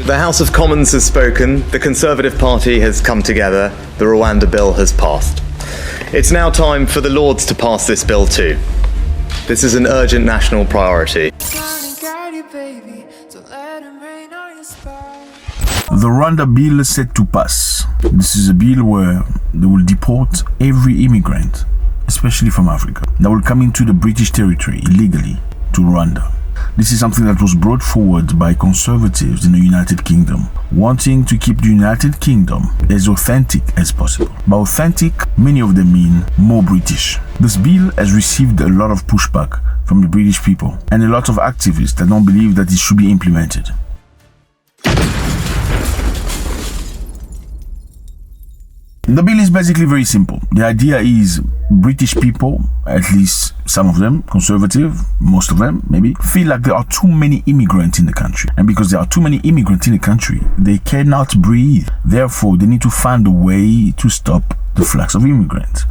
The House of Commons has spoken, the Conservative Party has come together, the Rwanda bill has passed. It's now time for the Lords to pass this bill too. This is an urgent national priority. The Rwanda bill is set to pass. This is a bill where they will deport every immigrant, especially from Africa, that will come into the British territory illegally to Rwanda. This is something that was brought forward by conservatives in the United Kingdom, wanting to keep the United Kingdom as authentic as possible. By authentic, many of them mean more British. This bill has received a lot of pushback from the British people and a lot of activists that don't believe that it should be implemented. The bill is basically very simple. The idea is British people, at least some of them, conservative, most of them maybe, feel like there are too many immigrants in the country. And because there are too many immigrants in the country, they cannot breathe. Therefore, they need to find a way to stop the flux of immigrants.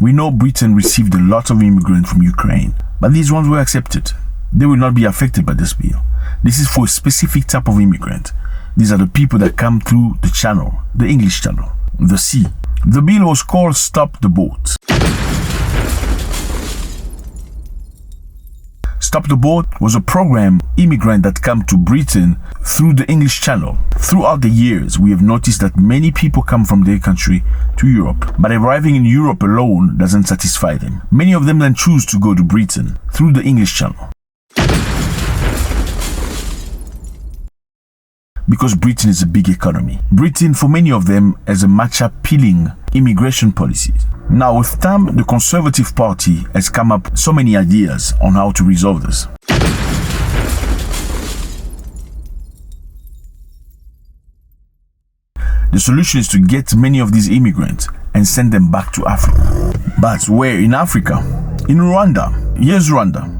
We know Britain received a lot of immigrants from Ukraine, but these ones were accepted. They will not be affected by this bill. This is for a specific type of immigrant. These are the people that come through the channel, the English channel, the sea. The bill was called Stop the Boat. Stop the Boat was a program immigrant that come to Britain through the English channel. Throughout the years, we have noticed that many people come from their country to Europe, but arriving in Europe alone doesn't satisfy them. Many of them then choose to go to Britain through the English channel. Because Britain is a big economy. Britain, for many of them, has a much appealing immigration policy. Now, with time, the Conservative Party has come up with so many ideas on how to resolve this. The solution is to get many of these immigrants and send them back to Africa. But where in Africa? In Rwanda. Here's Rwanda.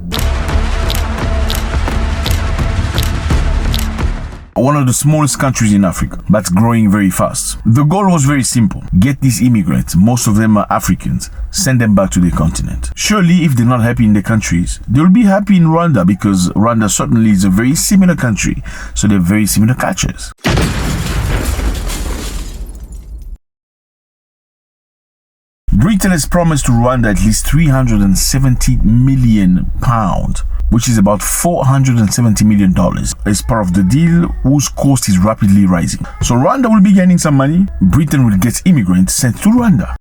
One of the smallest countries in Africa, but growing very fast. The goal was very simple. Get these immigrants, most of them are Africans, send them back to the continent. Surely, if they're not happy in their countries, they'll be happy in Rwanda, because Rwanda certainly is a very similar country, so they're very similar cultures. Britain has promised to Rwanda at least £370 million, which is about $470 million, as part of the deal whose cost is rapidly rising. So Rwanda will be gaining some money, Britain will get immigrants sent to Rwanda.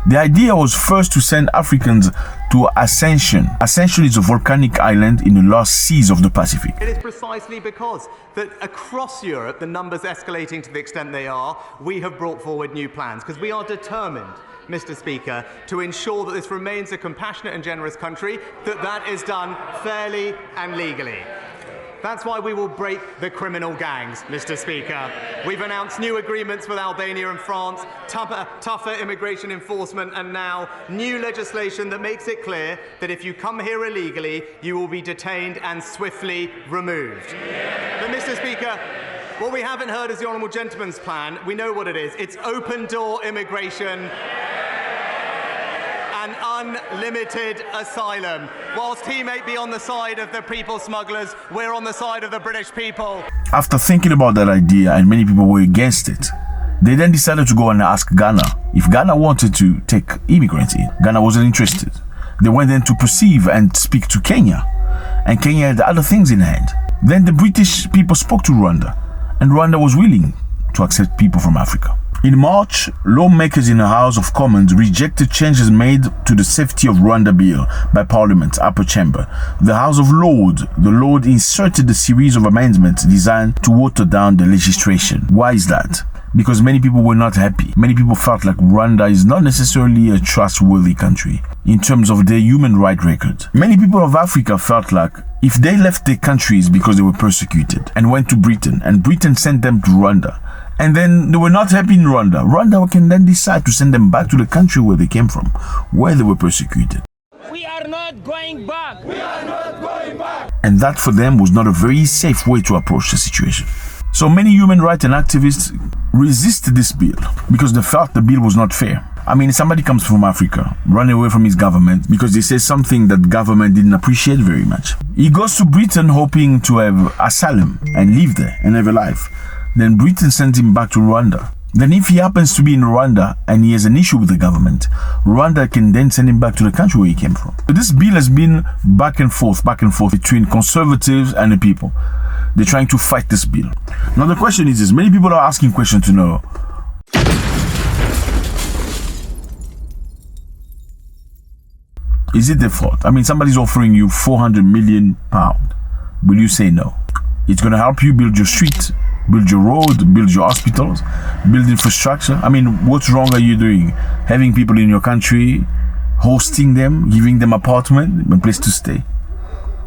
The idea was first to send Africans to Ascension. Ascension is a volcanic island in the lost seas of the Pacific. It is precisely because that across Europe, the numbers escalating to the extent they are, we have brought forward new plans, because we are determined, Mr. Speaker, to ensure that this remains a compassionate and generous country, that is done fairly and legally. That's why we will break the criminal gangs, Mr. Speaker. We've announced new agreements with Albania and France, tougher immigration enforcement, and now new legislation that makes it clear that if you come here illegally, you will be detained and swiftly removed. But, Mr. Speaker, what we haven't heard is the Honourable Gentleman's plan. We know what it is. It's open-door immigration and unlimited asylum. Whilst he may be on the side of the people smugglers, we're on the side of the British people. After thinking about that idea, and many people were against it, they then decided to go and ask Ghana if Ghana wanted to take immigrants in. Ghana wasn't interested. They went then to perceive and speak to Kenya, and Kenya had other things in hand. Then the British people spoke to Rwanda, and Rwanda was willing to accept people from Africa. In March, lawmakers in the House of Commons rejected changes made to the Safety of Rwanda Bill by Parliament's upper chamber. The House of Lords, the Lord inserted a series of amendments designed to water down the legislation. Why is that? Because many people were not happy. Many people felt like Rwanda is not necessarily a trustworthy country in terms of their human rights record. Many people of Africa felt like if they left their countries because they were persecuted and went to Britain, and Britain sent them to Rwanda, and then they were not happy in Rwanda, Rwanda can then decide to send them back to the country where they came from, where they were persecuted. We are not going back. We are not going back. And that for them was not a very safe way to approach the situation. So many human rights and activists resisted this bill because they felt the bill was not fair. I mean, somebody comes from Africa, run away from his government because they say something that government didn't appreciate very much. He goes to Britain hoping to have asylum and live there and have a life. Then Britain sends him back to Rwanda. Then if he happens to be in Rwanda and he has an issue with the government, Rwanda can then send him back to the country where he came from. So this bill has been back and forth between conservatives and the people. They're trying to fight this bill. Now the question is this, many people are asking questions to know, is it their fault? I mean, somebody's offering you £400 million. Will you say no? It's going to help you build your street, build your road, build your hospitals, build infrastructure. I mean, what's wrong are you doing? Having people in your country, hosting them, giving them apartment, a place to stay.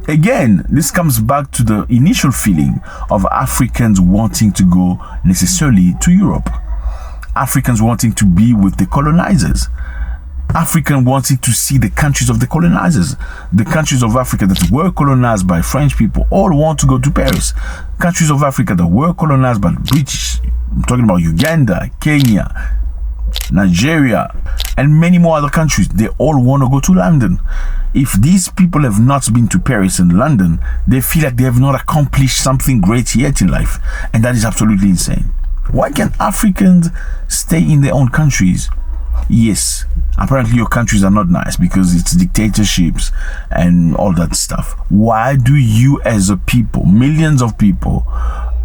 Again, this comes back to the initial feeling of Africans wanting to go necessarily to Europe. Africans wanting to be with the colonizers. African wanting to see the countries of the colonizers. The countries of Africa that were colonized by French people all want to go to Paris. Countries of Africa that were colonized by the British, I'm talking about Uganda, Kenya, Nigeria, and many more other countries, they all want to go to London. If these people have not been to Paris and London, they feel like they have not accomplished something great yet in life. And that is absolutely insane. Why can't Africans stay in their own countries? Yes, apparently your countries are not nice because it's dictatorships and all that stuff. Why do you as a people, millions of people,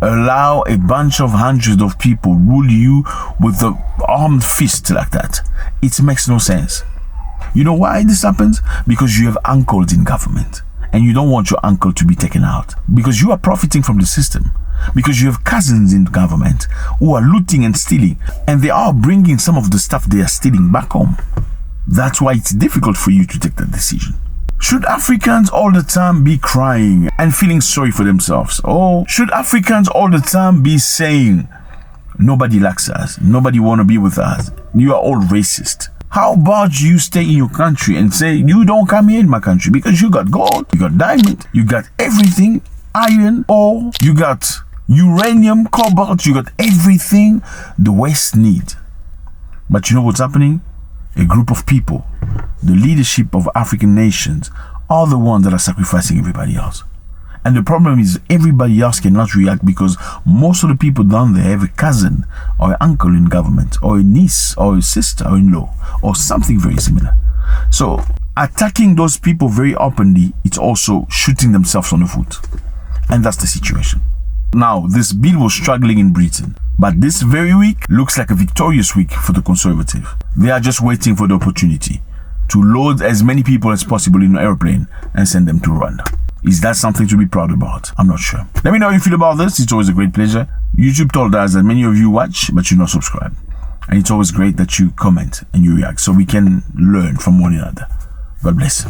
allow a bunch of hundreds of people rule you with the armed fist like that? It makes no sense. You know why this happens? Because you have uncles in government and you don't want your uncle to be taken out because you are profiting from the system. Because you have cousins in government who are looting and stealing, and they are bringing some of the stuff they are stealing back home. That's why it's difficult for you to take that decision. Should Africans all the time be crying and feeling sorry for themselves? Or should Africans all the time be saying, nobody likes us, nobody want to be with us, you are all racist? How about you stay in your country and say, you don't come here in my country because you got gold, you got diamond, you got everything, iron, ore, you got uranium, cobalt, you got everything the West need. But you know what's happening? A group of people, the leadership of African nations, are the ones that are sacrificing everybody else. And the problem is everybody else cannot react because most of the people down there have a cousin or an uncle in government or a niece or a sister-in-law or something very similar. So attacking those people very openly, it's also shooting themselves on the foot. And that's the situation. Now, this bill was struggling in Britain, but this very week looks like a victorious week for the Conservative. They are just waiting for the opportunity to load as many people as possible in an airplane and send them to Rwanda. Is that something to be proud about? I'm not sure. Let me know how you feel about this. It's always a great pleasure. YouTube told us that many of you watch, but you're not subscribed. And it's always great that you comment and you react so we can learn from one another. God bless.